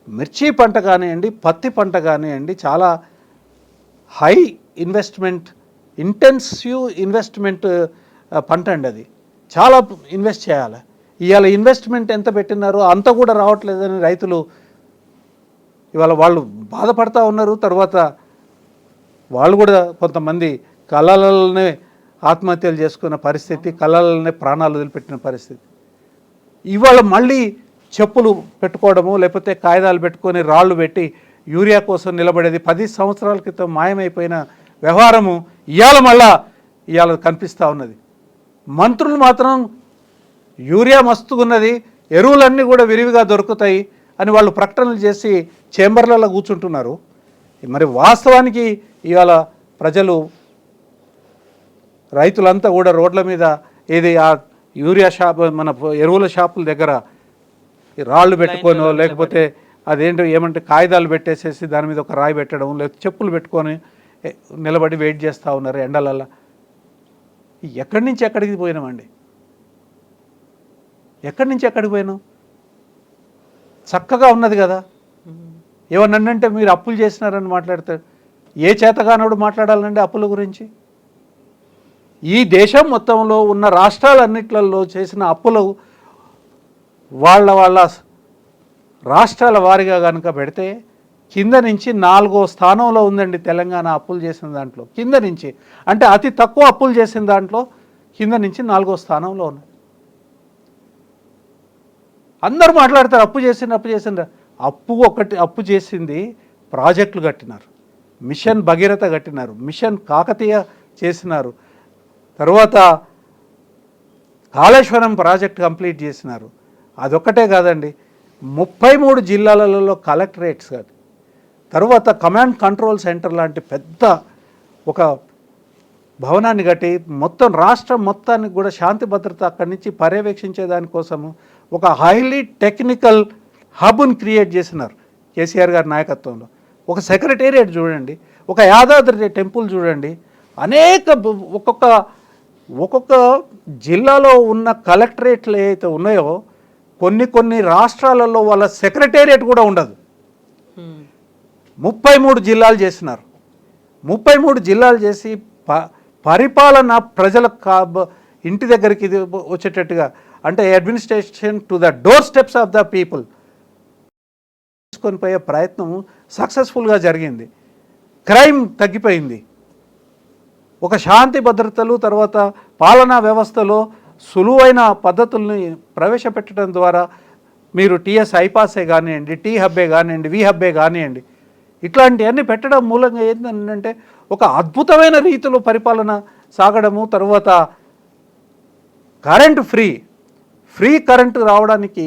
మిర్చి పంట కానివ్వండి, పత్తి పంట కానివ్వండి, చాలా హై ఇన్వెస్ట్మెంట్, ఇంటెన్సివ్ ఇన్వెస్ట్మెంట్ పంట అండి. అది చాలా ఇన్వెస్ట్ చేయాలి. ఇవాళ ఇన్వెస్ట్మెంట్ ఎంత పెట్టినారో అంత కూడా రావట్లేదని రైతులు ఇవాళ వాళ్ళు బాధపడతా ఉన్నారు. తర్వాత వాళ్ళు కూడా కొంతమంది కళ్ళలనే ఆత్మహత్యలు చేసుకున్న పరిస్థితి, కళ్ళలనే ప్రాణాలు వదిలిపెట్టిన పరిస్థితి. ఇవాళ మళ్ళీ చెప్పులు పెట్టుకోవడము, లేకపోతే కాగితాలు పెట్టుకొని రాళ్ళు పెట్టి యూరియా కోసం నిలబడేది 10 సంవత్సరాల క్రితం మాయమైపోయిన వ్యవహారము ఇవాళ కనిపిస్తూ ఉన్నది. మంత్రులు మాత్రం యూరియా మస్తున్నది, ఎరువులన్నీ కూడా విరివిగా దొరుకుతాయి అని వాళ్ళు ప్రకటనలు చేసి చేంబర్లలో కూర్చుంటున్నారు. మరి వాస్తవానికి ఇవాళ ప్రజలు, రైతులంతా కూడా రోడ్ల మీద ఏది ఆ యూరియా షాప్, మన ఎరువుల షాపుల దగ్గర రాళ్ళు పెట్టుకోనో, లేకపోతే ఏమంటే కాగితాలు పెట్టేసేసి దాని మీద ఒక రాయి పెట్టడం, లేకపోతే చెప్పులు పెట్టుకొని నిలబడి వెయిట్ చేస్తూ ఉన్నారు ఎండలల్లో. ఎక్కడి నుంచి ఎక్కడికి పోయినామండి? ఎక్కడి నుంచి ఎక్కడికి పోయినాం? చక్కగా ఉన్నది కదా. ఏమన్నంటే మీరు అప్పులు చేసినారని మాట్లాడతాడు. ఏ చేతగానోడు మాట్లాడాలండి అప్పుల గురించి? ఈ దేశం మొత్తంలో ఉన్న రాష్ట్రాలన్నిట్లలో చేసిన అప్పులు వాళ్ళ రాష్ట్రాల వారీగా కనుక పెడితే కింద నుంచి 4వ స్థానంలో ఉందండి తెలంగాణ అప్పులు చేసిన దాంట్లో. కింద నుంచి అంటే అతి తక్కువ అప్పులు చేసిన దాంట్లో కింద నుంచి 4వ స్థానంలో ఉన్నాయి. అందరూ మాట్లాడతారు అప్పు చేసిండ్రు. అప్పు చేసింది ప్రాజెక్టులు కట్టినారు, మిషన్ భగీరథ కట్టినారు, మిషన్ కాకతీయ చేసినారు, తర్వాత కాళేశ్వరం ప్రాజెక్ట్ కంప్లీట్ చేసినారు. అదొక్కటే కాదండి, 33 జిల్లాలలో కలెక్టరేట్స్ కాదు, తర్వాత కమాండ్ కంట్రోల్ సెంటర్ లాంటి పెద్ద ఒక భవనాన్ని కట్టి మొత్తం రాష్ట్రం మొత్తానికి కూడా శాంతి భద్రత అక్కడి నుంచి పర్యవేక్షించే దానికోసము ఒక హైలీ టెక్నికల్ హబ్ని క్రియేట్ చేసినారు కేసీఆర్ గారి నాయకత్వంలో. ఒక సెక్రటేరియట్ చూడండి, ఒక యాదాద్రి టెంపుల్ చూడండి, అనేక ఒక్కొక్క జిల్లాలో ఉన్న కలెక్టరేట్లు ఏవైతే ఉన్నాయో కొన్ని రాష్ట్రాలలో వాళ్ళ సెక్రటేరియట్ కూడా ఉండదు. 33 జిల్లాలు చేసినారు. 33 జిల్లాలు చేసి పరిపాలన ప్రజల ఇంటి దగ్గరికి వచ్చేటట్టుగా, అంటే administration to the door steps of the people తీసుకొని పోయే ప్రయత్నం సక్సెస్ఫుల్గా జరిగింది. క్రైమ్ తగ్గిపోయింది. ఒక శాంతి భద్రతలు, తర్వాత పాలనా వ్యవస్థలో సులువైన పద్ధతుల్ని ప్రవేశపెట్టడం ద్వారా మీరు టీఎస్ ఐపాసే కానివ్వండి, టీ హబ్బే కానివ్వండి, వి హబ్బే కానివ్వండి, ఇట్లాంటివన్నీ పెట్టడం మూలంగా ఏంటంటే ఒక అద్భుతమైన రీతిలో పరిపాలన సాగడము. తర్వాత కరెంటు ఫ్రీ కరెంటు రావడానికి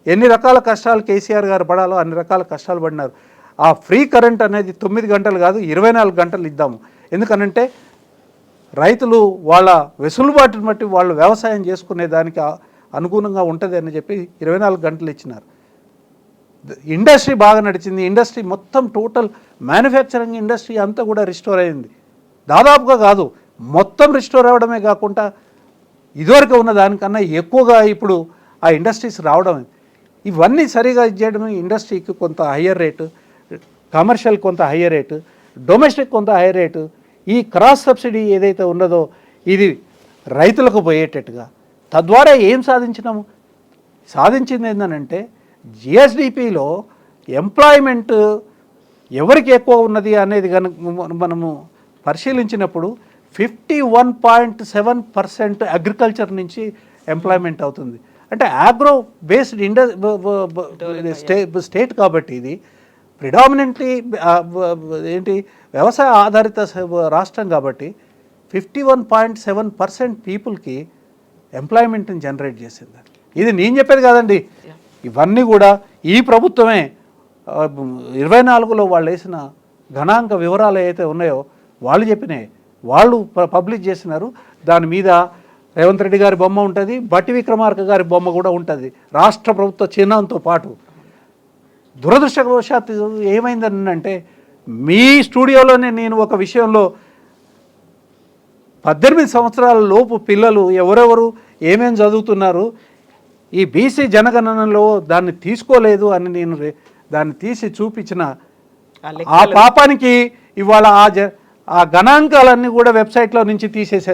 ఎన్ని రకాల కష్టాలు కేసీఆర్ గారు పడాలో అన్ని రకాల కష్టాలు పడినారు. ఆ ఫ్రీ కరెంట్ అనేది 9 గంటలు కాదు 24 గంటలు ఇద్దాము. ఎందుకనంటే రైతులు వాళ్ళ వెసులుబాటుని బట్టి వాళ్ళు వ్యవసాయం చేసుకునే దానికి అనుగుణంగా ఉంటుంది అని చెప్పి 24 గంటలు ఇచ్చినారు. ఇండస్ట్రీ బాగా నడిచింది. ఇండస్ట్రీ మొత్తం టోటల్ మ్యానుఫ్యాక్చరింగ్ ఇండస్ట్రీ అంతా కూడా రిస్టోర్ అయింది. దాదాపుగా కాదు, మొత్తం రిస్టోర్ అవ్వడమే కాకుండా ఇదివరకు ఉన్న దానికన్నా ఎక్కువగా ఇప్పుడు ఆ ఇండస్ట్రీస్ రావడం. ఇవన్నీ సరిగా చేయడం ఇండస్ట్రీకి కొంత హయ్యర్ రేటు, కమర్షియల్ కొంత హయ్యర్ రేటు, డొమెస్టిక్ కొంత హయ్యర్ రేటు, ఈ క్రాస్ సబ్సిడీ ఏదైతే ఉన్నదో ఇది రైతులకు పోయేటట్టుగా. తద్వారా ఏం సాధించింది ఏంటంటే జిఎస్డిపిలో ఎంప్లాయ్మెంట్ ఎవరికి ఎక్కువ ఉన్నది అనేది కనుక మనము పరిశీలించినప్పుడు 51.7% అగ్రికల్చర్ నుంచి ఎంప్లాయ్మెంట్ అవుతుంది. అంటే ఆగ్రో బేస్డ్ స్టేట్ కాబట్టి ఇది ప్రిడామినెంట్లీ వ్యవసాయ ఆధారిత రాష్ట్రం కాబట్టి 51.7% పీపుల్కి ఎంప్లాయ్మెంట్ని జనరేట్ చేసింది. ఇది నేను చెప్పేది కాదండి, ఇవన్నీ కూడా ఈ ప్రభుత్వమే 24లో వాళ్ళు వేసిన గణాంక వివరాలు ఏవైతే ఉన్నాయో వాళ్ళు చెప్పినాయి, వాళ్ళు పబ్లిష్ చేసినారు. దాని మీద రేవంత్ రెడ్డి గారి బొమ్మ ఉంటుంది, బట్టి విక్రమార్క గారి బొమ్మ కూడా ఉంటుంది రాష్ట్ర ప్రభుత్వ చిహ్నంతో పాటు. దురదృష్టవశాత్తు ఏమైందని అంటే మీ స్టూడియోలోనే నేను ఒక విషయంలో 18 సంవత్సరాల లోపు పిల్లలు ఎవరెవరు ఏమేమి చదువుతున్నారు, ఈ బీసీ జనగణనలో దాన్ని తీసుకోలేదు అని నేను దాన్ని తీసి చూపించిన ఆ పాపానికి ఇవాళ ఆ గణాంకాలన్నీ కూడా వెబ్సైట్లో నుంచి తీసేసే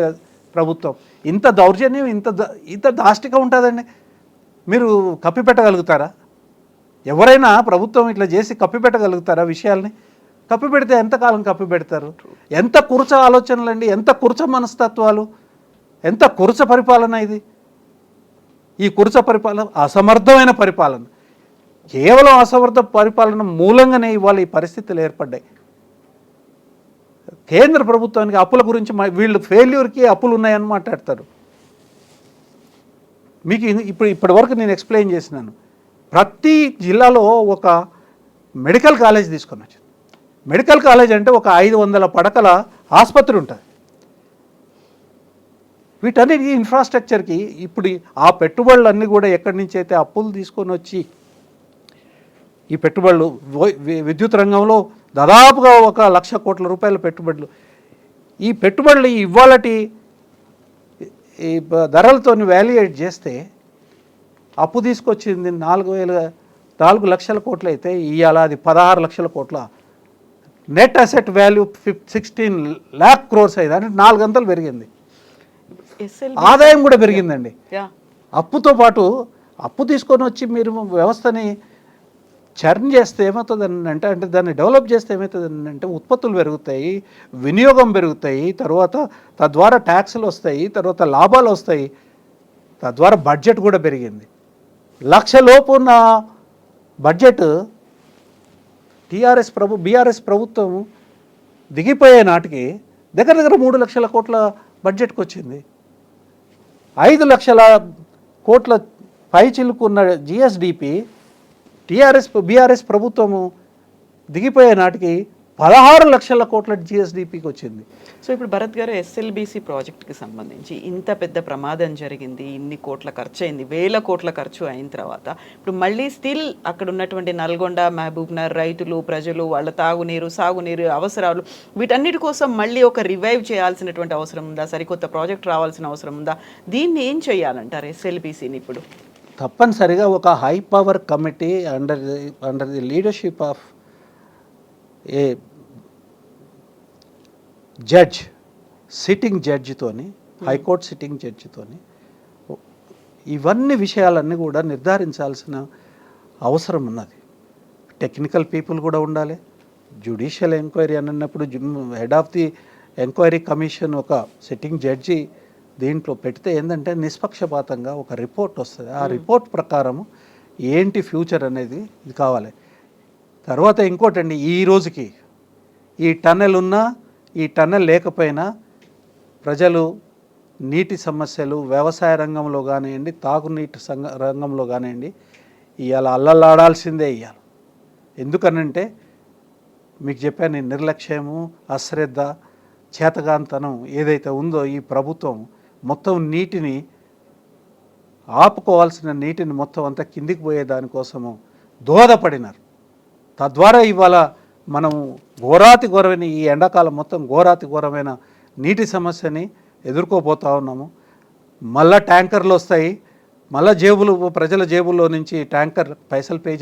ప్రభుత్వం. ఇంత దౌర్జన్యం ఇంత దాష్టిగా ఉంటుందండి. మీరు కప్పిపెట్టగలుగుతారా? ఎవరైనా ప్రభుత్వం ఇట్లా చేసి కప్పిపెట్టగలుగుతారా విషయాల్ని? కప్పిపెడితే ఎంతకాలం కప్పిపెడతారు? ఎంత కురచ ఆలోచనలండి, ఎంత కురచ మనస్తత్వాలు, ఎంత కురచ పరిపాలన ఇది. ఈ కురచ పరిపాలన అసమర్థమైన పరిపాలన, కేవలం అసమర్థ పరిపాలన మూలంగానే ఇవాళ ఈ పరిస్థితులు ఏర్పడ్డాయి. కేంద్ర ప్రభుత్వానికి అప్పుల గురించి వీళ్ళు ఫెయిల్యూర్కి అప్పులు ఉన్నాయని మాట్లాడతారు. మీకు ఇప్పటి వరకు నేను ఎక్స్ప్లెయిన్ చేసినాను. ప్రతి జిల్లాలో ఒక మెడికల్ కాలేజ్ తీసుకొని వచ్చాను. మెడికల్ కాలేజ్ అంటే ఒక 500 పడకల ఆసుపత్రి ఉంటుంది. వీటన్నిటి ఇన్ఫ్రాస్ట్రక్చర్కి ఇప్పుడు ఆ పెట్టుబడులన్నీ కూడా ఎక్కడి నుంచి అయితే అప్పులు తీసుకొని వచ్చి ఈ పెట్టుబడులు విద్యుత్ రంగంలో దాదాపుగా 1,00,000 కోట్ల రూపాయల పెట్టుబడులు, ఈ పెట్టుబడులు ఇవాళటి ఈ ధరలతో వాల్యుయేట్ చేస్తే అప్పు తీసుకొచ్చింది 4 లక్షల కోట్లు అయితే ఇవాళ అది 16 లక్షల కోట్ల. Net asset value 16 lakh crores అయింది, అంటే 4 గంటలు పెరిగింది. ఆదాయం కూడా పెరిగిందండి. అప్పుతో పాటు అప్పు తీసుకొని వచ్చి మీరు వ్యవస్థని చర్న్ చేస్తే ఏమవుతుంది అంటే దాన్ని డెవలప్ చేస్తే ఏమవుతుంది అంటే ఉత్పత్తులు పెరుగుతాయి, వినియోగం పెరుగుతాయి, తద్వారా ట్యాక్సులు వస్తాయి, తర్వాత లాభాలు వస్తాయి, తద్వారా బడ్జెట్ కూడా పెరిగింది. 1,00,000 లోపు ఉన్న బడ్జెట్ బీఆర్ఎస్ ప్రభుత్వం దిగిపోయే నాటికి దగ్గర 3 లక్షల కోట్ల బడ్జెట్కి వచ్చింది. 5 లక్షల కోట్ల పైచిలుకున్న జిఎస్డిపి బీఆర్ఎస్ ప్రభుత్వము దిగిపోయే నాటికి 16 లక్షల కోట్ల జిఎస్డిపికి వచ్చింది. సో ఇప్పుడు భరత్ గారు ఎస్ఎల్బీసీ ప్రాజెక్ట్కి సంబంధించి ఇంత పెద్ద ప్రమాదం జరిగింది, ఇన్ని కోట్ల ఖర్చు అయింది, 1000 కోట్ల ఖర్చు అయిన తర్వాత ఇప్పుడు మళ్ళీ స్టిల్ అక్కడ ఉన్నటువంటి నల్గొండ, మహబూబ్నగర్ రైతులు, ప్రజలు, వాళ్ళ తాగునీరు, సాగునీరు అవసరాలు వీటన్నిటి కోసం మళ్ళీ ఒక రివైవ్ చేయాల్సినటువంటి అవసరం ఉందా? సరికొత్త ప్రాజెక్ట్ రావాల్సిన అవసరం ఉందా? దీన్ని ఏం చేయాలంటారు ఎస్ఎల్బీసీని? ఇప్పుడు తప్పనిసరిగా ఒక high power committee under the leadership of a sitting జడ్జితోని, హైకోర్టు సిట్టింగ్ జడ్జితోని ఇవన్నీ విషయాలన్నీ కూడా నిర్ధారించాల్సిన అవసరం ఉన్నది. టెక్నికల్ పీపుల్ కూడా ఉండాలి. జ్యుడిషియల్ ఎంక్వైరీ అన్నప్పుడు head of the enquiry commission ఒక సిట్టింగ్ జడ్జి దీంట్లో పెడితే ఏంటంటే నిష్పక్షపాతంగా ఒక రిపోర్ట్ వస్తుంది. ఆ రిపోర్ట్ ప్రకారం ఏంటి ఫ్యూచర్ అనేది ఇది కావాలి. తర్వాత ఇంకోటండి, ఈ రోజుకి ఈ టన్నెల్ ఉన్నా ఈ టన్నెల్ లేకపోయినా ప్రజలు నీటి సమస్యలు వ్యవసాయ రంగంలో కానివ్వండి, తాగునీటి రంగంలో కానివ్వండి ఇవాళ అల్లల్లాడాల్సిందే. ఇవాళ ఎందుకనంటే మీకు చెప్పాను, నేను నిర్లక్ష్యము, అశ్రద్ధ, చేతగాంతనం ఏదైతే ఉందో ఈ ప్రభుత్వం మొత్తం నీటిని ఆపుకోవాల్సిన నీటిని మొత్తం అంతా కిందికి పోయే దానికోసము దోహదపడినారు. తద్వారా ఇవాళ మనం ఘోరాతి ఘోరమైన ఈ ఎండాకాలం మొత్తం ఘోరాతి ఘోరమైన నీటి సమస్యని ఎదుర్కోపోతూ ఉన్నాము. మళ్ళా ట్యాంకర్లు వస్తాయి, మళ్ళా ప్రజల జేబుల్లో నుంచి ట్యాంకర్ పైసలు పే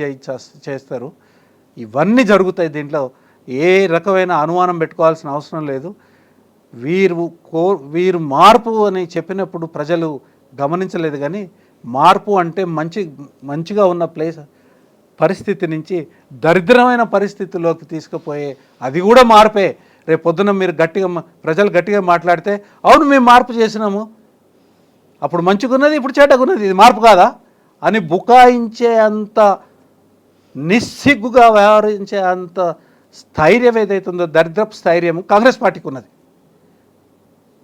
చేస్తారు. ఇవన్నీ జరుగుతాయి. దీంట్లో ఏ రకమైన అనుమానం పెట్టుకోవాల్సిన అవసరం లేదు. వీరు మార్పు అని చెప్పినప్పుడు ప్రజలు గమనించలేదు. కానీ మార్పు అంటే మంచిగా ఉన్న పరిస్థితి నుంచి దరిద్రమైన పరిస్థితిలోకి తీసుకుపోయే అది కూడా మార్పే. రేపు పొద్దున మీరు ప్రజలు గట్టిగా మాట్లాడితే అవును మేము మార్పు చేసినాము, అప్పుడు మంచిగున్నది ఇప్పుడు చెడ్డగున్నది, ఇది మార్పు కాదా అని బుకాయించే అంత నిస్సిగ్గుగా వ్యవహరించే అంత స్థైర్యం ఏదైతుందో దరిద్రపు స్థైర్యం కాంగ్రెస్ పార్టీకి ఉన్నది.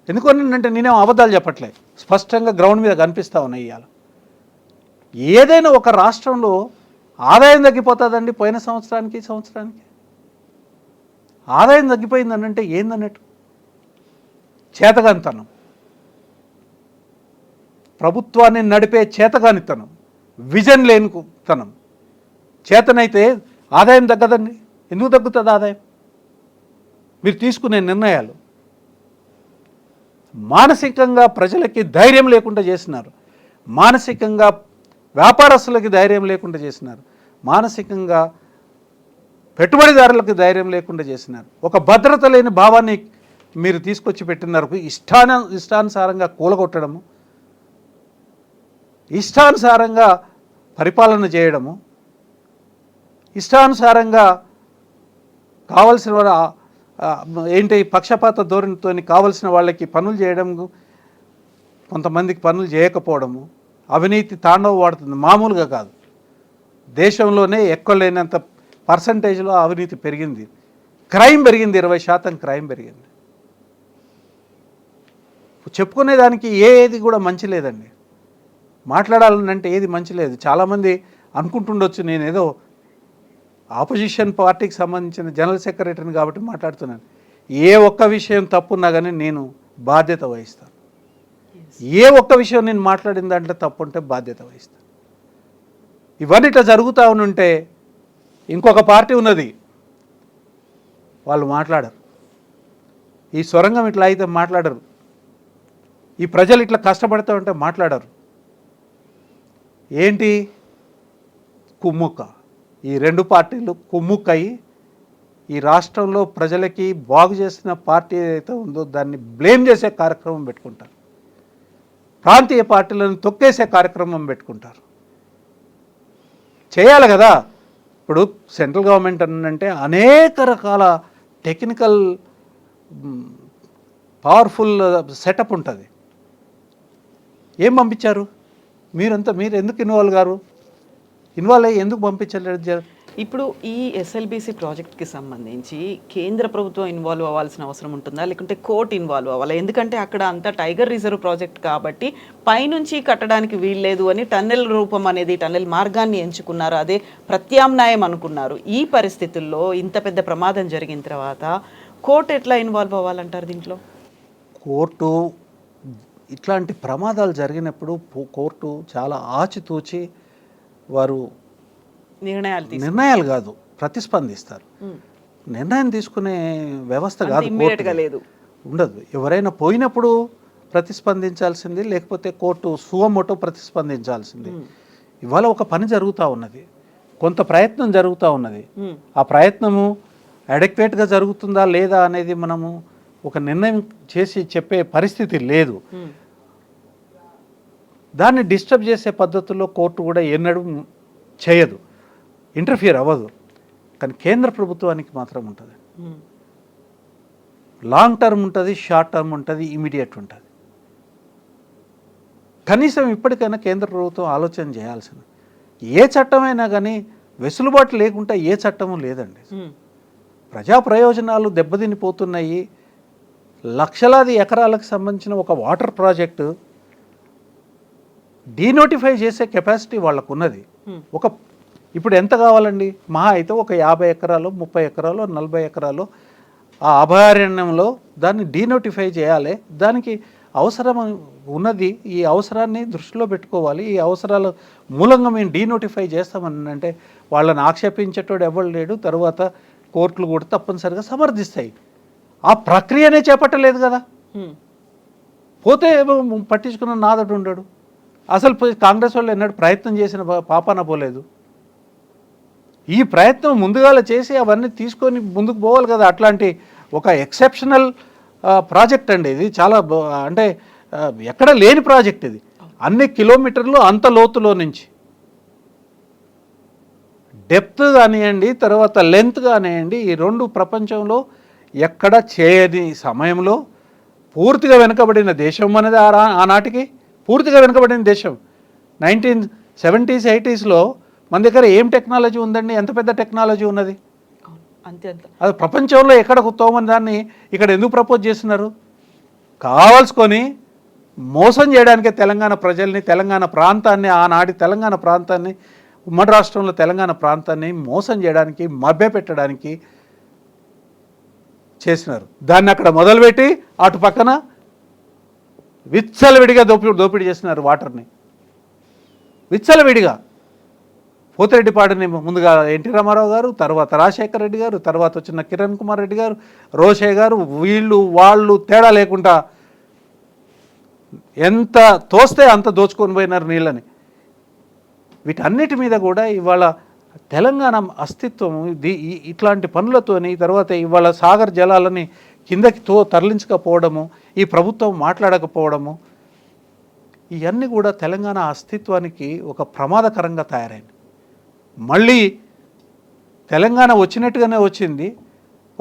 ఎందుకంటే నేనేం అబద్ధాలు చెప్పట్లే, స్పష్టంగా గ్రౌండ్ మీద కనిపిస్తూ ఉన్నాయి. ఇవాళ ఏదైనా ఒక రాష్ట్రంలో ఆదాయం తగ్గిపోతుందండి. పోయిన సంవత్సరానికి ఆదాయం తగ్గిపోయిందనంటే ఏందన్నట్టు? చేతగానితనం, ప్రభుత్వాన్ని నడిపే చేతగానితనం, విజన్ లేనితనం. చేతనైతే ఆదాయం తగ్గదండి. ఎందుకు తగ్గుతుంది ఆదాయం? మీరు తీసుకునే నిర్ణయాలు మానసికంగా ప్రజలకి ధైర్యం లేకుండా చేసినారు, మానసికంగా వ్యాపారస్తులకి ధైర్యం లేకుండా చేసినారు, మానసికంగా పెట్టుబడిదారులకు ధైర్యం లేకుండా చేసినారు. ఒక భద్రత లేని భావాన్ని మీరు తీసుకొచ్చి పెట్టినారు. ఇష్టానుసారంగా కూలగొట్టడము, ఇష్టానుసారంగా పరిపాలన చేయడము, ఇష్టానుసారంగా కావలసిన పక్షపాత ధోరణితో కావలసిన వాళ్ళకి పనులు చేయడం, కొంతమందికి పనులు చేయకపోవడము, అవినీతి తాండవ వాడుతుంది. మామూలుగా కాదు, దేశంలోనే ఎక్కువ లేనంత పర్సంటేజ్లో అవినీతి పెరిగింది. క్రైమ్ పెరిగింది, 20% క్రైమ్ పెరిగింది. చెప్పుకునేదానికి ఏది కూడా మంచి లేదండి. మాట్లాడాలంటే ఏది మంచి లేదు. చాలామంది అనుకుంటుండొచ్చు నేనేదో ఆపోజిషన్ పార్టీకి సంబంధించిన జనరల్ సెక్రటరీని కాబట్టి మాట్లాడుతున్నాను. ఏ ఒక్క విషయం తప్పున్నా కానీ నేను బాధ్యత వహిస్తాను. ఏ ఒక్క విషయం నేను మాట్లాడిన దాంట్లో తప్పు ఉంటే బాధ్యత వహిస్తాను. ఇవన్నీ ఇట్లా జరుగుతూ ఉంటే ఇంకొక పార్టీ ఉన్నది, వాళ్ళు మాట్లాడరు. ఈ సొరంగం ఇట్లా అయితే మాట్లాడరు, ఈ ప్రజలు ఇట్లా కష్టపడుతూ ఉంటే మాట్లాడరు. ఏంటి? కుమ్ముక్క. ఈ రెండు పార్టీలు కుమ్ముక్కయి ఈ రాష్ట్రంలో ప్రజలకి బాగు చేసిన పార్టీ ఏదైతే ఉందో దాన్ని బ్లేమ్ చేసే కార్యక్రమం పెట్టుకుంటారు. ప్రాంతీయ పార్టీలను తొక్కేసే కార్యక్రమం పెట్టుకుంటారు. చేయాలి కదా. ఇప్పుడు సెంట్రల్ గవర్నమెంట్ అంటే అనేక రకాల టెక్నికల్ పవర్ఫుల్ సెటప్ ఉంటుంది. ఏం పంపించారు? మీరు ఎందుకు ఇన్వాల్వ్ అయ్యి ఎందుకు పంపించలేదు? ఇప్పుడు ఈ ఎస్ఎల్బిసి ప్రాజెక్ట్కి సంబంధించి కేంద్ర ప్రభుత్వం ఇన్వాల్వ్ అవ్వాల్సిన అవసరం ఉంటుందా, లేకుంటే కోర్టు ఇన్వాల్వ్ అవ్వాలా? ఎందుకంటే అక్కడ అంతా టైగర్ రిజర్వ్ ప్రాజెక్ట్ కాబట్టి పైనుంచి కట్టడానికి వీల్లేదు అని టన్నెల్ రూపం అనేది, టన్నెల్ మార్గాన్ని ఎంచుకున్నారు, అదే ప్రత్యామ్నాయం అనుకున్నారు. ఈ పరిస్థితుల్లో ఇంత పెద్ద ప్రమాదం జరిగిన తర్వాత కోర్టు ఎట్లా ఇన్వాల్వ్ అవ్వాలంటారు దీంట్లో? కోర్టు ఇట్లాంటి ప్రమాదాలు జరిగినప్పుడు కోర్టు చాలా ఆచితూచి వారు నిర్ణయాలు కాదు ప్రతిస్పందిస్తారు. నిర్ణయం తీసుకునే వ్యవస్థ కాదు, లేదు, ఉండదు. ఎవరైనా పోయినప్పుడు ప్రతిస్పందించాల్సింది, లేకపోతే కోర్టు సువమోటో ప్రతిస్పందించాల్సింది. ఇవాళ ఒక పని జరుగుతూ ఉన్నది, కొంత ప్రయత్నం జరుగుతూ ఉన్నది. ఆ ప్రయత్నము అడెక్వేట్గా జరుగుతుందా లేదా అనేది మనము ఒక నిర్ణయం చేసి చెప్పే పరిస్థితి లేదు. దాన్ని డిస్టర్బ్ చేసే పద్ధతుల్లో కోర్టు కూడా ఎన్నడూ చేయదు, ఇంటర్ఫియర్ అవ్వదు. కానీ కేంద్ర ప్రభుత్వానికి మాత్రం ఉంటుంది. లాంగ్ టర్మ్ ఉంటుంది, షార్ట్ టర్మ్ ఉంటుంది, ఇమీడియట్ ఉంటుంది. కనీసం ఇప్పటికైనా కేంద్ర ప్రభుత్వం ఆలోచన చేయాల్సింది. ఏ చట్టమైనా కానీ వెసులుబాటు లేకుండా ఏ చట్టము లేదండి. ప్రజా ప్రయోజనాలు దెబ్బతినిపోతున్నాయి. లక్షలాది ఎకరాలకు సంబంధించిన ఒక వాటర్ ప్రాజెక్టు డీనోటిఫై చేసే కెపాసిటీ వాళ్ళకు ఉన్నది. ఇప్పుడు ఎంత కావాలండి? మహా అయితే ఒక 50 ఎకరాలు, 30 ఎకరాలు, 40 ఎకరాలు ఆ అభయారణ్యంలో దాన్ని డీనోటిఫై చేయాలి. దానికి అవసరం ఉన్నది. ఈ అవసరాన్ని దృష్టిలో పెట్టుకోవాలి. ఈ అవసరాల మూలంగా మేము డీనోటిఫై చేస్తామని అంటే వాళ్ళని ఆక్షేపించేటోడు ఎవరు లేడు. తర్వాత కోర్టులు కూడా తప్పనిసరిగా సమర్థిస్తాయి. ఆ ప్రక్రియనే చేపట్టలేదు కదా. పోతే పట్టించుకున్న నాదడు ఉండడు. అసలు కాంగ్రెస్ వాళ్ళు ఎన్నడూ ప్రయత్నం చేసిన పాపాన పోలేదు. ఈ ప్రయత్నం ముందుగాల చేసి అవన్నీ తీసుకొని ముందుకు పోవాలి కదా. అట్లాంటి ఒక ఎక్సెప్షనల్ ప్రాజెక్ట్ అండి ఇది. చాలా అంటే ఎక్కడ లేని ప్రాజెక్ట్ ఇది. అన్ని కిలోమీటర్లు అంత లోతులో నుంచి డెప్త్ కానివ్వండి, తర్వాత లెంత్ కానివ్వండి, ఈ రెండు ప్రపంచంలో ఎక్కడ చేయని సమయంలో పూర్తిగా వెనుకబడిన దేశం అనేది ఆనాటికి పూర్తిగా వెనుకబడిన దేశం. 1970s 80sలో మన దగ్గర ఏం టెక్నాలజీ ఉందండి? ఎంత పెద్ద టెక్నాలజీ ఉన్నది? అంతే. అది ప్రపంచంలో ఎక్కడ తోమని దాన్ని ఇక్కడ ఎందుకు ప్రపోజ్ చేస్తున్నారు? కావాల్సుకొని మోసం చేయడానికే తెలంగాణ ప్రజల్ని, తెలంగాణ ప్రాంతాన్ని, ఆనాటి తెలంగాణ ప్రాంతాన్ని, ఉమ్మడి రాష్ట్రంలో తెలంగాణ ప్రాంతాన్ని మోసం చేయడానికి, మభ్యపెట్టడానికి చేసినారు. దాన్ని అక్కడ మొదలుపెట్టి అటు పక్కన విచ్చలవిడిగా దోపిడీ చేసినారు వాటర్ని. విచ్చలవిడిగా పోతిరెడ్డిపాడుని ముందుగా ఎన్టీ రామారావు గారు, తర్వాత రాజశేఖర రెడ్డి గారు, తర్వాత వచ్చిన కిరణ్ కుమార్ రెడ్డి గారు, రోషయ్య గారు, వీళ్ళు వాళ్ళు తేడా లేకుండా ఎంత తోస్తే అంత దోచుకొని పోయినారు నీళ్ళని. వీటన్నిటి మీద కూడా ఇవాళ తెలంగాణ అస్తిత్వం ఇట్లాంటి పనులతోని, తర్వాత ఇవాళ సాగర్ జలాలని కిందకి తరలించకపోవడము, ఈ ప్రభుత్వం మాట్లాడకపోవడము, ఇవన్నీ కూడా తెలంగాణ అస్తిత్వానికి ఒక ప్రమాదకరంగా తయారైంది. మళ్ళీ తెలంగాణ వచ్చినట్టుగానే వచ్చింది.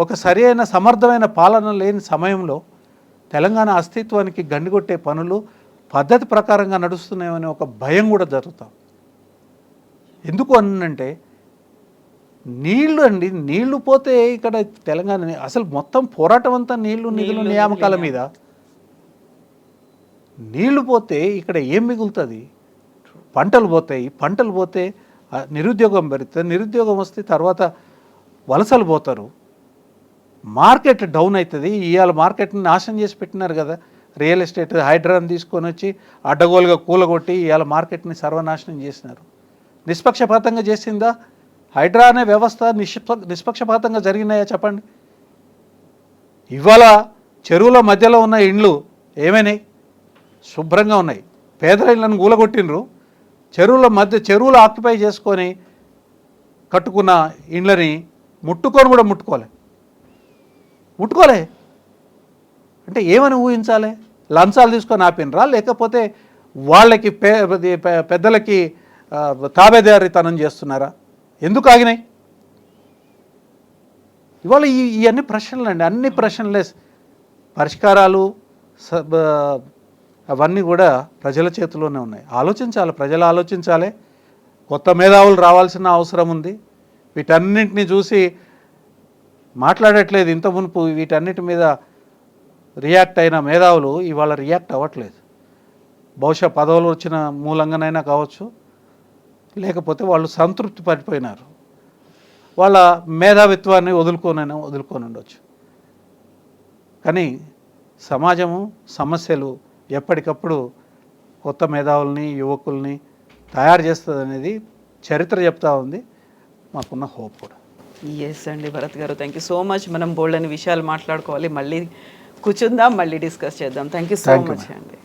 ఒక సరి అయిన సమర్థమైన పాలన లేని సమయంలో తెలంగాణ అస్తిత్వానికి గండిగొట్టే పనులు పద్ధతి ప్రకారంగా నడుస్తున్నాయనే ఒక భయం కూడా జరుగుతాం. ఎందుకు అనంటే నీళ్లు అండి, నీళ్లు పోతే ఇక్కడ తెలంగాణ అసలు మొత్తం పోరాటం అంతా నీళ్లు నిధులు నియామకాల మీద. నీళ్లు పోతే ఇక్కడ ఏం మిగులుతుంది? పంటలు పోతాయి. పంటలు పోతే నిరుద్యోగం పెరుగుతుంది. నిరుద్యోగం వస్తే తర్వాత వలసలు పోతారు. మార్కెట్ డౌన్ అవుతుంది. ఇవాళ మార్కెట్ని నాశనం చేసి పెట్టినారు కదా. రియల్ ఎస్టేట్ హైడ్రాని తీసుకొని వచ్చి అడ్డగోలుగా కూలగొట్టి ఇవాళ మార్కెట్ని సర్వనాశనం చేసినారు. నిష్పక్షపాతంగా చేసిందా? హైడ్రా అనే వ్యవస్థ నిష్పక్షపాతంగా జరిగినాయా చెప్పండి? ఇవాళ చెరువుల మధ్యలో ఉన్న ఇండ్లు ఏమైనాయి? శుభ్రంగా ఉన్నాయి. పేదల ఇళ్లను కూలగొట్టినరు. చెరువులు ఆక్యుపై చేసుకొని కట్టుకున్న ఇండ్లని కూడా ముట్టుకోలే. అంటే ఏమని ఊహించాలి? లంచాలు తీసుకొని ఆపినరా, లేకపోతే వాళ్ళకి పెద్దలకి తాబేదారితనం చేస్తున్నారా? ఎందుకు ఆగినాయి? ఇవాళ ఇవన్నీ ప్రశ్నలు అండి. అన్ని ప్రశ్నలే. పరిష్కారాలు అవన్నీ కూడా ప్రజల చేతిలోనే ఉన్నాయి. ఆలోచించాలి, ప్రజలు ఆలోచించాలి. కొత్త మేధావులు రావాల్సిన అవసరం ఉంది. వీటన్నింటినీ చూసి మాట్లాడట్లేదు. ఇంత మునుపు వీటన్నిటి మీద రియాక్ట్ అయిన మేధావులు ఇవాళ రియాక్ట్ అవ్వట్లేదు. బహుశా పదవులు వచ్చిన మూలంగానైనా కావచ్చు, లేకపోతే వాళ్ళు సంతృప్తి పడిపోయినారు. వాళ్ళ మేధావిత్వాన్ని వదులుకొని ఉండొచ్చు. కానీ సమాజము సమస్యలు ఎప్పటికప్పుడు కొత్త మేధావుల్ని, యువకుల్ని తయారు చేస్తుంది అనేది చరిత్ర చెప్తా ఉంది. మాకున్న హోప్ కూడా. ఎస్ అండి భరత్ గారు, థ్యాంక్ యూ సో మచ్. మనం బోల్డ్ అని విషయాలు మాట్లాడుకోవాలి. మళ్ళీ కూర్చుందాం, మళ్ళీ డిస్కస్ చేద్దాం. థ్యాంక్ యూ సో మచ్ అండి.